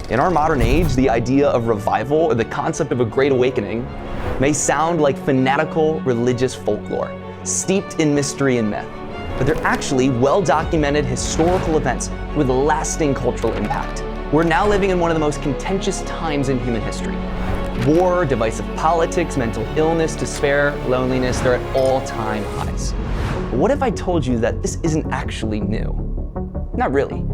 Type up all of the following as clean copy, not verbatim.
In our modern age, the idea of revival or the concept of a great awakening may sound like fanatical religious folklore, steeped in mystery and myth. But they're actually well-documented historical events with lasting cultural impact. We're now living in one of the most contentious times in human history. War, divisive politics, mental illness, despair, loneliness, they're at all-time highs. But what if I told you that this isn't actually new? Not really.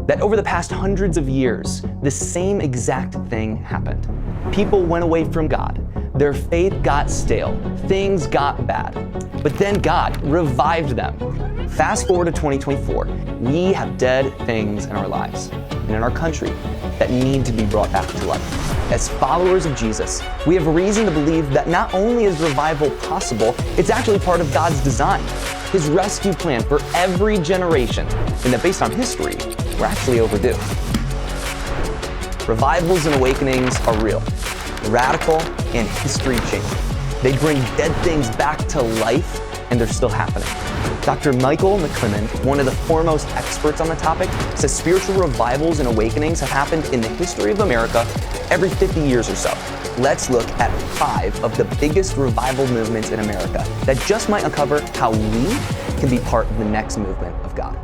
That over the past hundreds of years, the same exact thing happened. People went away from God. Their faith got stale. Things got bad. But then God revived them. Fast forward to 2024, we have dead things in our lives and in our country that need to be brought back to life. As followers of Jesus, we have reason to believe that not only is revival possible, it's actually part of God's design, His rescue plan for every generation, and that based on history, we're actually overdue. Revivals and awakenings are real, radical, and history-changing. They bring dead things back to life, and they're still happening. Dr. Michael McClelland, one of the foremost experts on the topic, says spiritual revivals and awakenings have happened in the history of America every 50 years or so. Let's look at 5 of the biggest revival movements in America that just might uncover how we can be part of the next movement of God.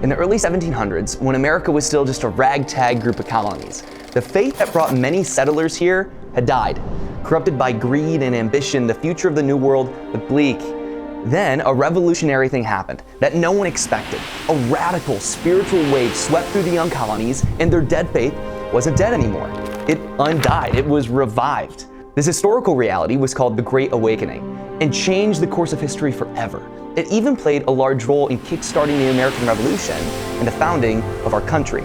In the early 1700s, when America was still just a ragtag group of colonies, the faith that brought many settlers here had died. Corrupted by greed and ambition, the future of the New World looked bleak. Then a revolutionary thing happened that no one expected. A radical spiritual wave swept through the young colonies, and their dead faith wasn't dead anymore. It undied, it was revived. This historical reality was called the Great Awakening and changed the course of history forever. It even played a large role in kickstarting the American Revolution and the founding of our country.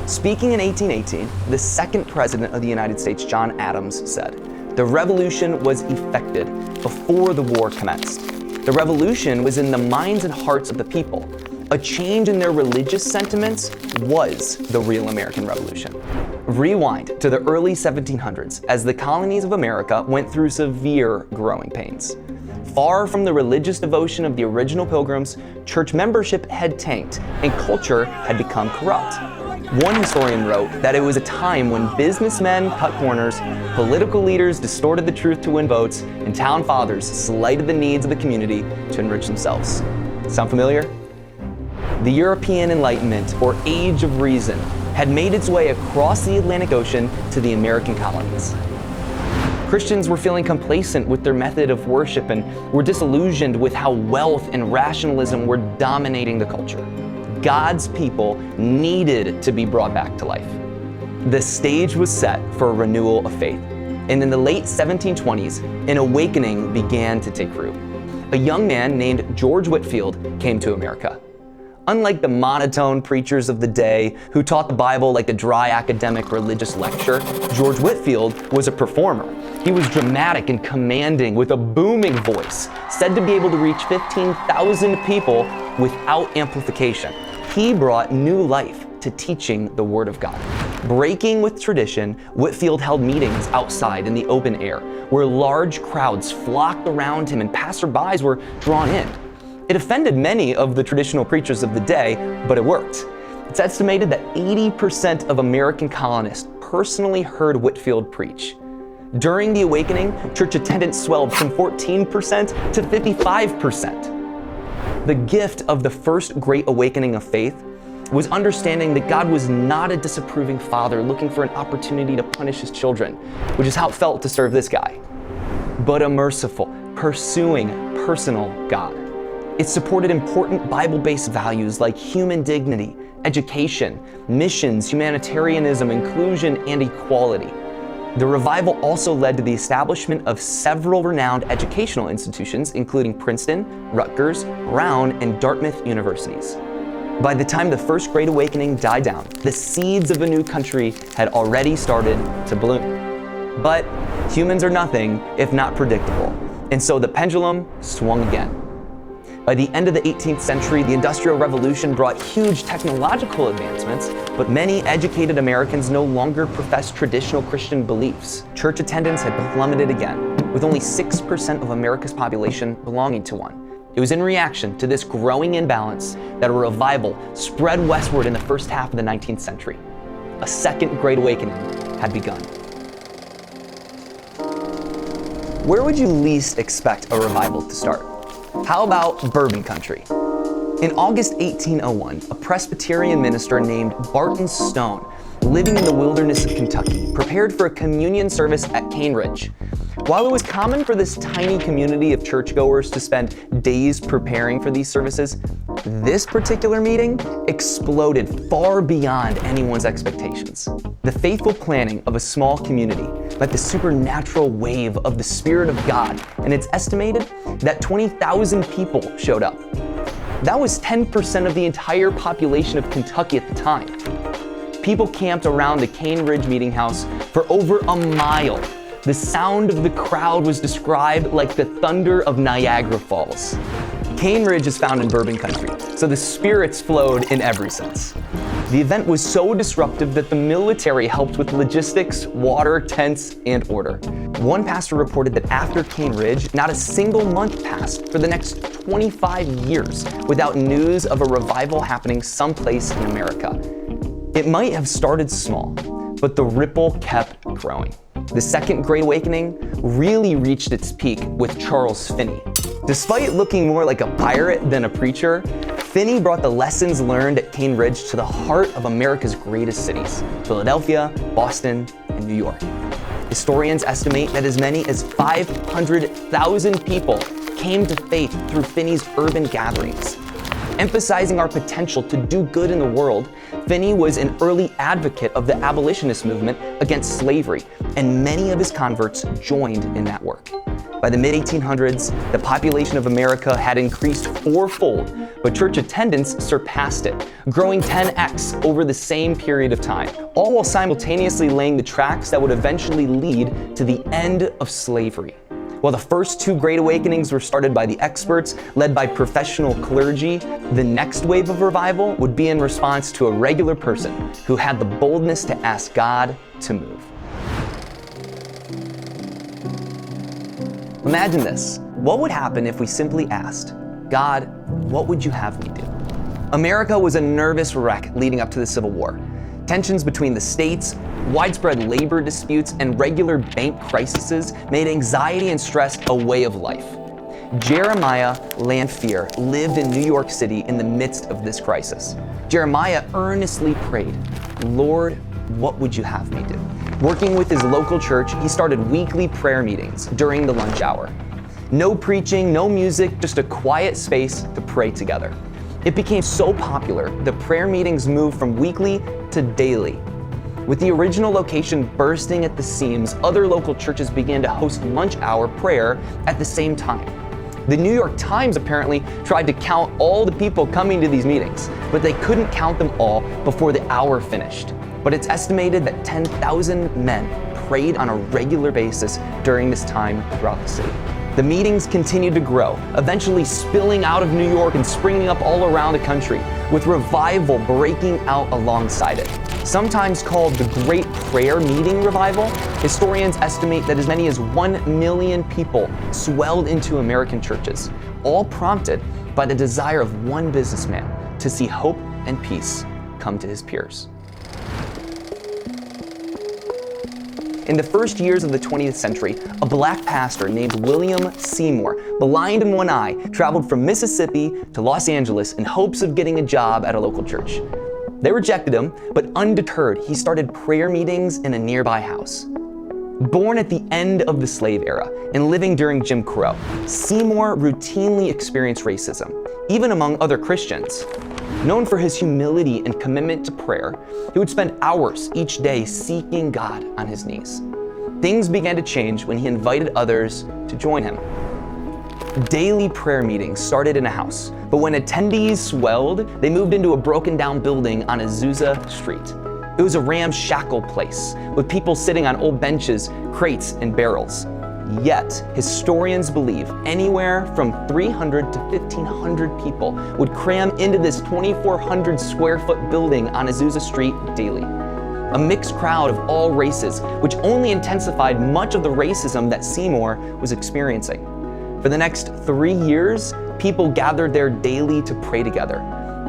Speaking in 1818, the second president of the United States, John Adams, said, "The revolution was effected before the war commenced. The revolution was in the minds and hearts of the people. A change in their religious sentiments was the real American Revolution." Rewind to the early 1700s as the colonies of America went through severe growing pains. Far from the religious devotion of the original Pilgrims, church membership had tanked and culture had become corrupt. One historian wrote that it was a time when businessmen cut corners, political leaders distorted the truth to win votes, and town fathers slighted the needs of the community to enrich themselves. Sound familiar? The European Enlightenment, or Age of Reason, had made its way across the Atlantic Ocean to the American colonies. Christians were feeling complacent with their method of worship and were disillusioned with how wealth and rationalism were dominating the culture. God's people needed to be brought back to life. The stage was set for a renewal of faith, and in the late 1720s, an awakening began to take root. A young man named George Whitefield came to America. Unlike the monotone preachers of the day who taught the Bible like a dry academic religious lecture, George Whitefield was a performer. He was dramatic and commanding with a booming voice, said to be able to reach 15,000 people without amplification. He brought new life to teaching the Word of God. Breaking with tradition, Whitefield held meetings outside in the open air, where large crowds flocked around him and passerbys were drawn in. It offended many of the traditional preachers of the day, but it worked. It's estimated that 80% of American colonists personally heard Whitefield preach. During the awakening, church attendance swelled from 14% to 55%. The gift of the first great awakening of faith was understanding that God was not a disapproving father looking for an opportunity to punish his children, which is how it felt to serve this guy, but a merciful, pursuing, personal God. It supported important Bible-based values like human dignity, education, missions, humanitarianism, inclusion, and equality. The revival also led to the establishment of several renowned educational institutions, including Princeton, Rutgers, Brown, and Dartmouth universities. By the time the First Great Awakening died down, the seeds of a new country had already started to bloom. But humans are nothing if not predictable, and so the pendulum swung again. By the end of the 18th century, the Industrial Revolution brought huge technological advancements, but many educated Americans no longer professed traditional Christian beliefs. Church attendance had plummeted again, with only 6% of America's population belonging to one. It was in reaction to this growing imbalance that a revival spread westward in the first half of the 19th century. a second Great Awakening had begun. Where would you least expect a revival to start? How about bourbon country? In August 1801, a Presbyterian minister named Barton Stone, living in the wilderness of Kentucky, prepared for a communion service at Cane Ridge. While it was common for this tiny community of churchgoers to spend days preparing for these services, this particular meeting exploded far beyond anyone's expectations. The faithful planning of a small community led the supernatural wave of the Spirit of God, and it's estimated that 20,000 people showed up. That was 10% of the entire population of Kentucky at the time. People camped around the Cane Ridge Meeting House for over a mile. The sound of the crowd was described like the thunder of Niagara Falls. Cane Ridge is found in bourbon country, so the spirits flowed in every sense. The event was so disruptive that the military helped with logistics, water, tents, and order. One pastor reported that after Cane Ridge, not a single month passed for the next 25 years without news of a revival happening someplace in America. It might have started small, but the ripple kept growing. The Second Great Awakening really reached its peak with Charles Finney. Despite looking more like a pirate than a preacher, Finney brought the lessons learned at Cane Ridge to the heart of America's greatest cities, Philadelphia, Boston, and New York. Historians estimate that as many as 500,000 people came to faith through Finney's urban gatherings. Emphasizing our potential to do good in the world, Finney was an early advocate of the abolitionist movement against slavery, and many of his converts joined in that work. By the mid-1800s, the population of America had increased fourfold, but church attendance surpassed it, growing 10x over the same period of time, all while simultaneously laying the tracks that would eventually lead to the end of slavery. While the first two Great Awakenings were started by the experts, led by professional clergy, the next wave of revival would be in response to a regular person who had the boldness to ask God to move. Imagine this. What would happen if we simply asked, God, what would you have me do? America was a nervous wreck leading up to the Civil War. Tensions between the states, widespread labor disputes, and regular bank crises made anxiety and stress a way of life. Jeremiah Lanphier lived in New York City in the midst of this crisis. Jeremiah earnestly prayed, Lord, what would you have me do? Working with his local church, he started weekly prayer meetings during the lunch hour. No preaching, no music, just a quiet space to pray together. It became so popular, the prayer meetings moved from weekly to daily. With the original location bursting at the seams, other local churches began to host lunch hour prayer at the same time. The New York Times apparently tried to count all the people coming to these meetings, but they couldn't count them all before the hour finished. But it's estimated that 10,000 men prayed on a regular basis during this time throughout the city. The meetings continued to grow, eventually spilling out of New York and springing up all around the country, with revival breaking out alongside it. Sometimes called the Great Prayer Meeting Revival, historians estimate that as many as 1 million people swelled into American churches, all prompted by the desire of one businessman to see hope and peace come to his peers. In the first years of the 20th century, a black pastor named William Seymour, blind in one eye, traveled from Mississippi to Los Angeles in hopes of getting a job at a local church. They rejected him, but undeterred, he started prayer meetings in a nearby house. Born at the end of the slave era and living during Jim Crow, Seymour routinely experienced racism, even among other Christians. Known for his humility and commitment to prayer, he would spend hours each day seeking God on his knees. Things began to change when he invited others to join him. Daily prayer meetings started in a house, but when attendees swelled, they moved into a broken down building on Azusa Street. It was a ramshackle place, with people sitting on old benches, crates, and barrels. Yet, historians believe anywhere from 300 to 1,500 people would cram into this 2,400 square foot building on Azusa Street daily. A mixed crowd of all races, which only intensified much of the racism that Seymour was experiencing. For the next 3 years, people gathered there daily to pray together.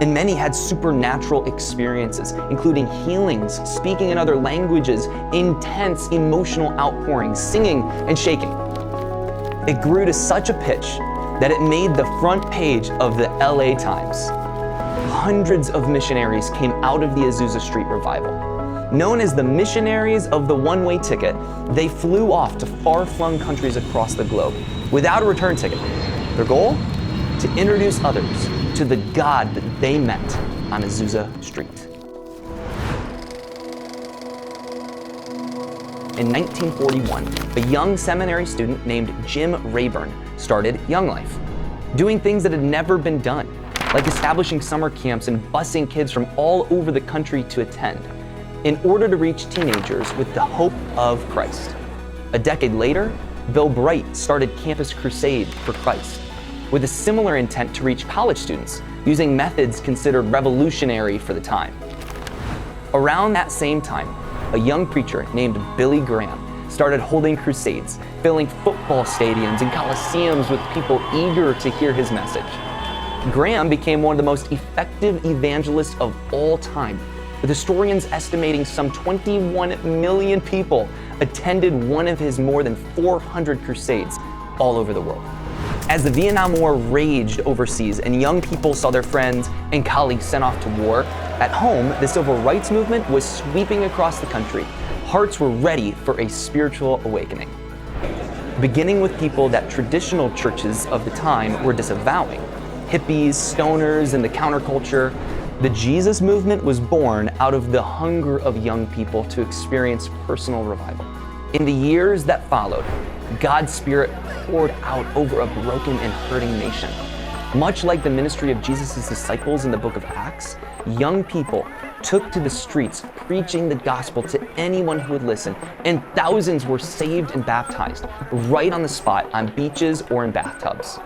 And many had supernatural experiences, including healings, speaking in other languages, intense emotional outpourings, singing and shaking. It grew to such a pitch that it made the front page of the LA Times. Hundreds of missionaries came out of the Azusa Street revival. Known as the missionaries of the one-way ticket, they flew off to far-flung countries across the globe without a return ticket. Their goal? To introduce others to the God that they met on Azusa Street. In 1941, a young seminary student named Jim Rayburn started Young Life, doing things that had never been done, like establishing summer camps and busing kids from all over the country to attend, in order to reach teenagers with the hope of Christ. A decade later, Bill Bright started Campus Crusade for Christ, with a similar intent to reach college students, using methods considered revolutionary for the time. Around that same time, a young preacher named Billy Graham started holding crusades, filling football stadiums and coliseums with people eager to hear his message. Graham became one of the most effective evangelists of all time, with historians estimating some 21 million people attended one of his more than 400 crusades all over the world. As the Vietnam War raged overseas and young people saw their friends and colleagues sent off to war, at home, the civil rights movement was sweeping across the country. Hearts were ready for a spiritual awakening. Beginning with people that traditional churches of the time were disavowing, hippies, stoners, and the counterculture, the Jesus movement was born out of the hunger of young people to experience personal revival. In the years that followed, God's Spirit poured out over a broken and hurting nation. Much like the ministry of Jesus' disciples in the book of Acts, young people took to the streets preaching the gospel to anyone who would listen, and thousands were saved and baptized right on the spot on beaches or in bathtubs.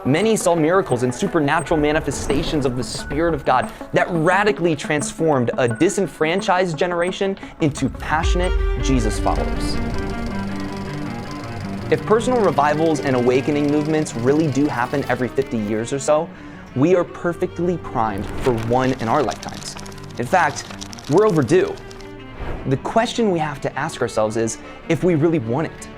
Many saw miracles and supernatural manifestations of the Spirit of God that radically transformed a disenfranchised generation into passionate Jesus followers. If personal revivals and awakening movements really do happen every 50 years or so, we are perfectly primed for one in our lifetimes. In fact, we're overdue. The question we have to ask ourselves is if we really want it.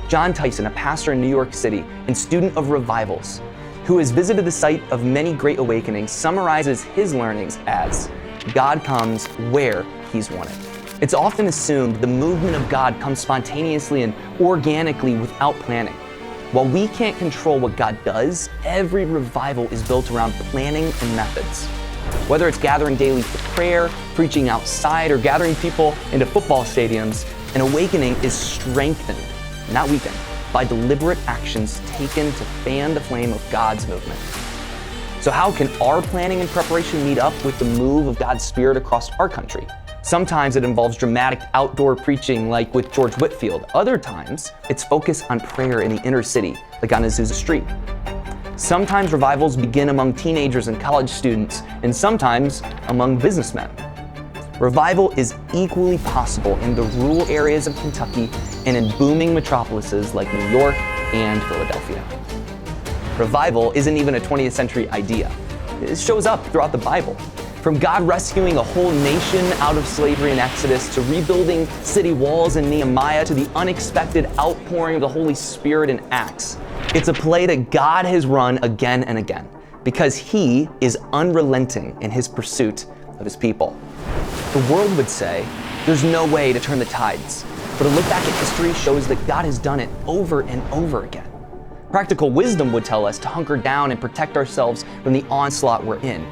John Tyson, a pastor in New York City and student of revivals, who has visited the site of many great awakenings, summarizes his learnings as, God comes where He's wanted. It's often assumed the movement of God comes spontaneously and organically without planning. While we can't control what God does, every revival is built around planning and methods. Whether it's gathering daily for prayer, preaching outside, or gathering people into football stadiums, an awakening is strengthened, not weakened, by deliberate actions taken to fan the flame of God's movement. So how can our planning and preparation meet up with the move of God's Spirit across our country? Sometimes it involves dramatic outdoor preaching like with George Whitefield. Other times, it's focused on prayer in the inner city, like on Azusa Street. Sometimes revivals begin among teenagers and college students, and sometimes among businessmen. Revival is equally possible in the rural areas of Kentucky and in booming metropolises like New York and Philadelphia. Revival isn't even a 20th century idea. It shows up throughout the Bible. From God rescuing a whole nation out of slavery in Exodus, to rebuilding city walls in Nehemiah, to the unexpected outpouring of the Holy Spirit in Acts. It's a play that God has run again and again because He is unrelenting in His pursuit of His people. The world would say there's no way to turn the tides, but a look back at history shows that God has done it over and over again. Practical wisdom would tell us to hunker down and protect ourselves from the onslaught we're in.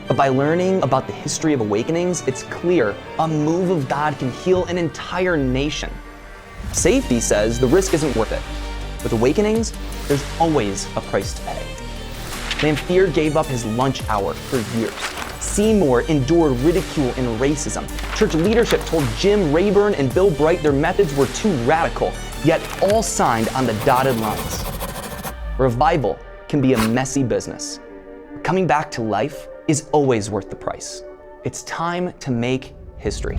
But by learning about the history of awakenings, it's clear a move of God can heal an entire nation. Safety says the risk isn't worth it. With awakenings, there's always a price to pay. Lamphere gave up his lunch hour for years. Seymour endured ridicule and racism. Church leadership told Jim Rayburn and Bill Bright their methods were too radical, yet all signed on the dotted lines. Revival can be a messy business. Coming back to life is always worth the price. It's time to make history.